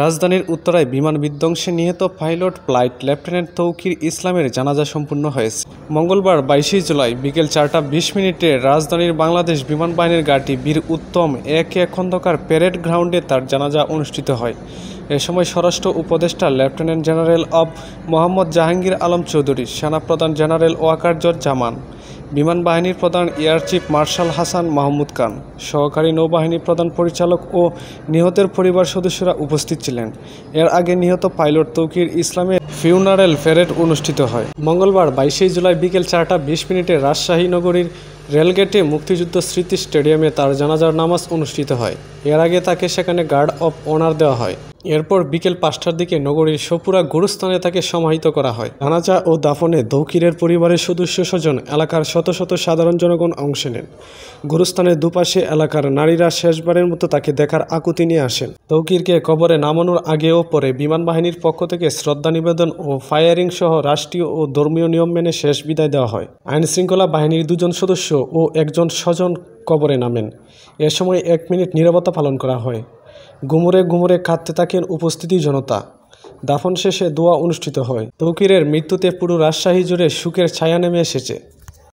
রাজধানীর উত্তরায় বিমান বিধ্বংসে নিহত পাইলট ফ্লাইট লেফটেন্যান্ট তৌকির ইসলামের জানাজা সম্পন্ন হয়েছে। মঙ্গলবার 22 জুলাই বিকেল 4টা 20 রাজধানীর বাংলাদেশ বিমান বাহিনীর ঘাঁটি বীর উত্তম AK খন্দকার প্যারেড গ্রাউন্ডে তার জানাজা অনুষ্ঠিত হয়। এ সময় স্বরাষ্ট্র উপদেষ্টা লেফটেন্যান্ট জেনারেল অব মোহাম্মদ জাহাঙ্গীর আলম চৌধুরী, সেনাপ্রধান জেনারেল ওয়াকারুজ্জামান, বিমান বাহিনীর প্রধান air chief marshal Hasan Mahmud Khan, সহকারী নৌবাহিনী প্রধান পরিচালক ও নিহতের পরিবার সদস্যরা উপস্থিত ছিলেন। এর আগে নিহত পাইলট তৌকির ইসলামের ফিউনারেল প্যারেড অনুষ্ঠিত হয়। মঙ্গলবার 22 জুলাই বিকেল 4টা 20 রাজশাহী নগরীর রেলগেটে মুক্তিযুদ্ধ স্মৃতি স্টেডিয়ামে তার জানাজার নামাজ অনুষ্ঠিত হয়। এর আগে তাকে সেখানে গার্ড অব অনার দেওয়া হয়। এরপর বিকেল 5টার দিকে নগরীর সপুরা গুরুস্থানে তাকে সমাহিত করা হয়। জানাজা ও দাফনে তৌকিরের পরিবারের সদস্য স্বজন, এলাকার শত শত সাধারণ জনগণ অংশ নেন। গুরুস্থানের দুপাশে এলাকার নারীরা শেষবারের মতো তাকে দেখার আকুতি নিয়ে আসেন। তৌকিরকে কবরে নামানোর আগে ও পরে বিমান বাহিনীর পক্ষ থেকে শ্রদ্ধা নিবেদন ও ফায়ারিং সহ রাষ্ট্রীয় ও ধর্মীয় নিয়ম মেনে শেষ বিদায় দেওয়া হয়। আইনশৃঙ্খলা বাহিনীর 2 জন সদস্য ও 1 জন স্বজন কবরে নামেন। এ সময় 1 মিনিট নীরবতা পালন করা হয়। ঘুমুরে ঘুমুরে কাঁদতে থাকেন উপস্থিতি জনতা। দাফন শেষে দোয়া অনুষ্ঠিত হয়। তৌকিরের মৃত্যুতে পুরো রাজশাহী জুড়ে শোকের ছায়া নেমে এসেছে।